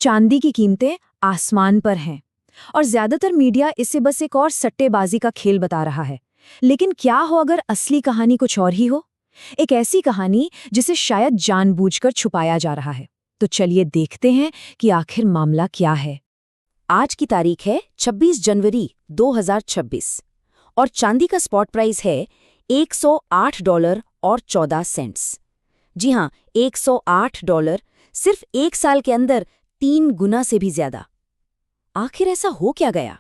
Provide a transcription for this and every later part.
चांदी की कीमतें आसमान पर हैं और ज्यादातर मीडिया इसे बस एक और सट्टेबाजी का खेल बता रहा है। लेकिन क्या हो अगर असली कहानी कुछ और ही हो? एक ऐसी कहानी जिसे शायद जानबूझकर छुपाया जा रहा है। तो चलिए देखते हैं कि आखिर मामला क्या है। आज की तारीख है 26 जनवरी 2026 और चांदी का स्पॉट प्राइस है $108 और 14 सेंट्स। जी हाँ, $108, सिर्फ एक साल के अंदर 3 गुना से भी ज्यादा। आखिर ऐसा हो क्या गया?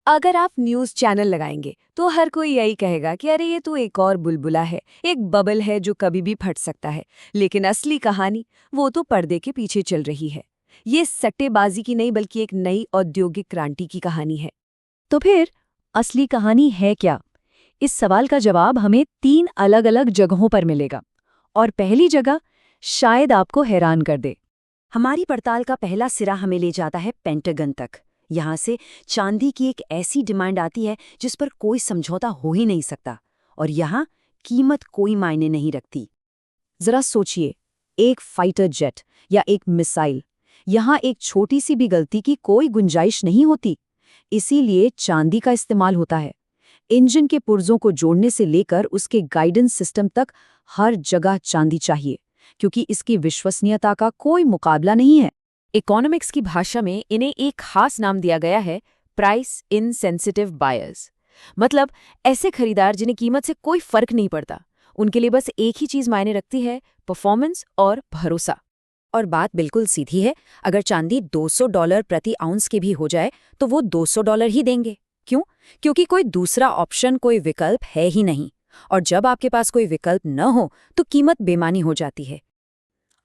अगर आप न्यूज़ चैनल लगाएंगे तो हर कोई यही कहेगा कि अरे ये तो एक और बुलबुला है, एक बबल है जो कभी भी फट सकता है। लेकिन असली कहानी वो तो पर्दे के पीछे चल रही है। ये सट्टेबाजी की नहीं बल्कि एक नई औद्योगिक क्रांति की कहानी है। तो फिर असली कहानी है क्या? इस सवाल का जवाब हमें 3 अलग-अलग जगहों पर मिलेगा। और पहली जगह शायद आपको हैरान कर दे। हमारी पड़ताल का पहला सिरा हमें ले जाता है पेंटागन तक। यहाँ से चांदी की एक ऐसी डिमांड आती है जिस पर कोई समझौता हो ही नहीं सकता, और यहाँ कीमत कोई मायने नहीं रखती। जरा सोचिए, एक फाइटर जेट या एक मिसाइल, यहाँ एक छोटी सी भी गलती की कोई गुंजाइश नहीं होती। इसीलिए चांदी का इस्तेमाल होता है। इंजन के पुर्जों को जोड़ने से लेकर उसके गाइडेंस सिस्टम तक हर जगह चांदी चाहिए, क्योंकि इसकी विश्वसनीयता का कोई मुकाबला नहीं है। इकोनॉमिक्स की भाषा में इन्हें एक खास नाम दिया गया है, प्राइस इनसेंसिटिव बायर्स। मतलब ऐसे खरीदार जिन्हें कीमत से कोई फर्क नहीं पड़ता। उनके लिए बस एक ही चीज मायने रखती है, परफॉर्मेंस और भरोसा। और बात बिल्कुल सीधी है, अगर चांदी $200 प्रति आउंस की भी हो जाए तो वो $200 ही देंगे। क्यों? क्योंकि कोई दूसरा ऑप्शन, कोई विकल्प है ही नहीं। और जब आपके पास कोई विकल्प न हो तो कीमत बेमानी हो जाती है।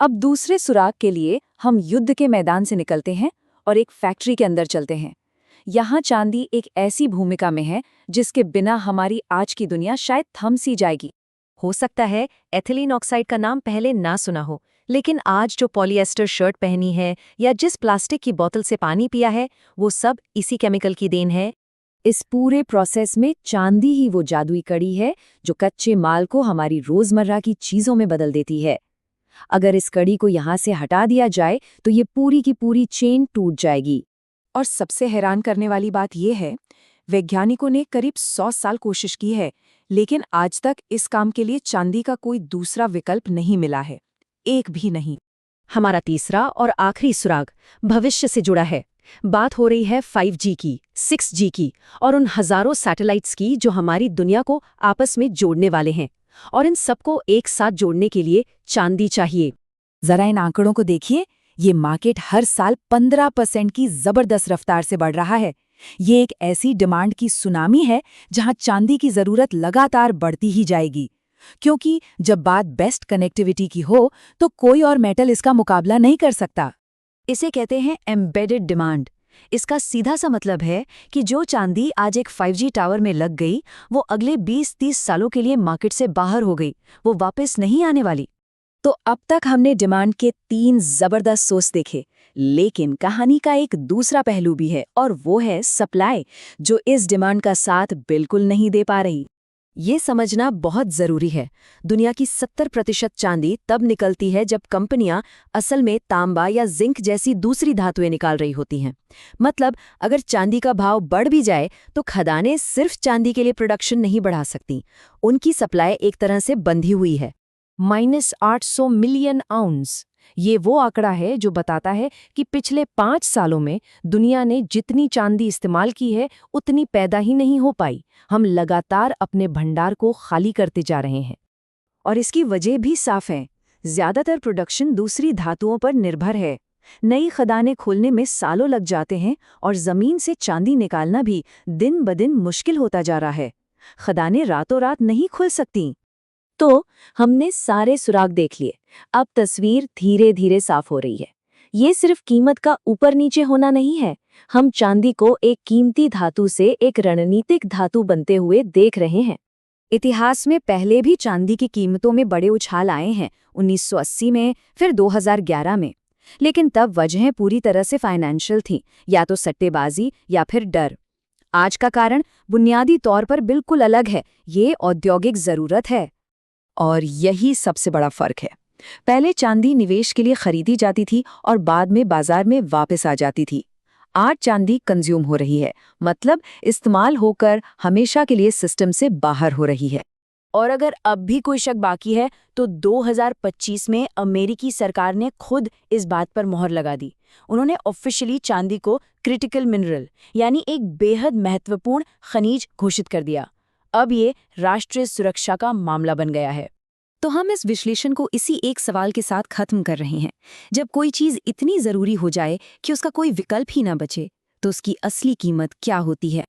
अब दूसरे सुराग के लिए हम युद्ध के मैदान से निकलते हैं और एक फैक्ट्री के अंदर चलते हैं। यहाँ चांदी एक ऐसी भूमिका में है जिसके बिना हमारी आज की दुनिया शायद थम सी जाएगी। हो सकता है एथिलीन ऑक्साइड का नाम पहले ना सुना हो, लेकिन आज जो पॉलिएस्टर शर्ट पहनी है या जिस प्लास्टिक की बोतल से पानी पिया है, वो सब इसी केमिकल की देन है। इस पूरे प्रोसेस में चांदी ही वो जादुई कड़ी है जो कच्चे माल को हमारी रोजमर्रा की चीजों में बदल देती है। अगर इस कड़ी को यहाँ से हटा दिया जाए तो ये पूरी की पूरी चेन टूट जाएगी। और सबसे हैरान करने वाली बात यह है, वैज्ञानिकों ने करीब 100 साल कोशिश की है, लेकिन आज तक इस काम के लिए चांदी का कोई दूसरा विकल्प नहीं मिला है, एक भी नहीं। हमारा तीसरा और आखिरी सुराग भविष्य से जुड़ा है। बात हो रही है 5G की, 6G की और उन हजारों सैटेलाइट्स की जो हमारी दुनिया को आपस में जोड़ने वाले हैं। और इन सबको एक साथ जोड़ने के लिए चांदी चाहिए। जरा इन आंकड़ों को देखिए, ये मार्केट हर साल 15% की जबरदस्त रफ्तार से बढ़ रहा है। ये एक ऐसी डिमांड की सुनामी है जहां चांदी की जरूरत लगातार बढ़ती ही जाएगी, क्योंकि जब बात बेस्ट कनेक्टिविटी की हो तो कोई और मेटल इसका मुकाबला नहीं कर सकता। इसे कहते हैं एम्बेडेड डिमांड। इसका सीधा सा मतलब है कि जो चांदी आज एक 5G टावर में लग गई, वो अगले 20-30 सालों के लिए मार्केट से बाहर हो गई, वो वापस नहीं आने वाली। तो अब तक हमने डिमांड के 3 जबरदस्त सोर्स देखे, लेकिन कहानी का एक दूसरा पहलू भी है और वो है सप्लाई, जो इस डिमांड का साथ बिल्कुल नहीं दे पा रही। ये समझना बहुत जरूरी है। दुनिया की 70% चांदी तब निकलती है जब कंपनियां असल में तांबा या जिंक जैसी दूसरी धातुएं निकाल रही होती हैं। मतलब अगर चांदी का भाव बढ़ भी जाए तो खदानें सिर्फ चांदी के लिए प्रोडक्शन नहीं बढ़ा सकती, उनकी सप्लाई एक तरह से बंधी हुई है। -800 मिलियन आउंस, ये वो आंकड़ा है जो बताता है कि पिछले 5 सालों में दुनिया ने जितनी चांदी इस्तेमाल की है उतनी पैदा ही नहीं हो पाई। हम लगातार अपने भंडार को खाली करते जा रहे हैं। और इसकी वजह भी साफ है, ज्यादातर प्रोडक्शन दूसरी धातुओं पर निर्भर है। नई खदानें खोलने में सालों लग जाते हैं और जमीन से चांदी निकालना भी दिन ब दिन मुश्किल होता जा रहा है। खदानें रातों रात नहीं खुल सकती। तो हमने सारे सुराग देख लिए, अब तस्वीर धीरे धीरे साफ हो रही है। ये सिर्फ कीमत का ऊपर नीचे होना नहीं है, हम चांदी को एक कीमती धातु से एक रणनीतिक धातु बनते हुए देख रहे हैं। इतिहास में पहले भी चांदी की कीमतों में बड़े उछाल आए हैं, 1980 में, फिर 2011 में। लेकिन तब वजहें पूरी तरह से फाइनेंशियल थीं, या तो सट्टेबाजी या फिर डर। आज का कारण बुनियादी तौर पर बिल्कुल अलग है, ये औद्योगिक जरूरत है। और यही सबसे बड़ा फर्क है। पहले चांदी निवेश के लिए खरीदी जाती थी और बाद में बाजार में वापस आ जाती थी। आज चांदी कंज्यूम हो रही है, मतलब इस्तेमाल होकर हमेशा के लिए सिस्टम से बाहर हो रही है। और अगर अब भी कोई शक बाकी है तो 2025 में अमेरिकी सरकार ने खुद इस बात पर मोहर लगा दी। उन्होंने ऑफिशियली चांदी को क्रिटिकल मिनरल यानी एक बेहद महत्वपूर्ण खनिज घोषित कर दिया। अब ये राष्ट्रीय सुरक्षा का मामला बन गया है। तो हम इस विश्लेषण को इसी एक सवाल के साथ खत्म कर रहे हैं। जब कोई चीज इतनी जरूरी हो जाए कि उसका कोई विकल्प ही ना बचे, तो उसकी असली कीमत क्या होती है?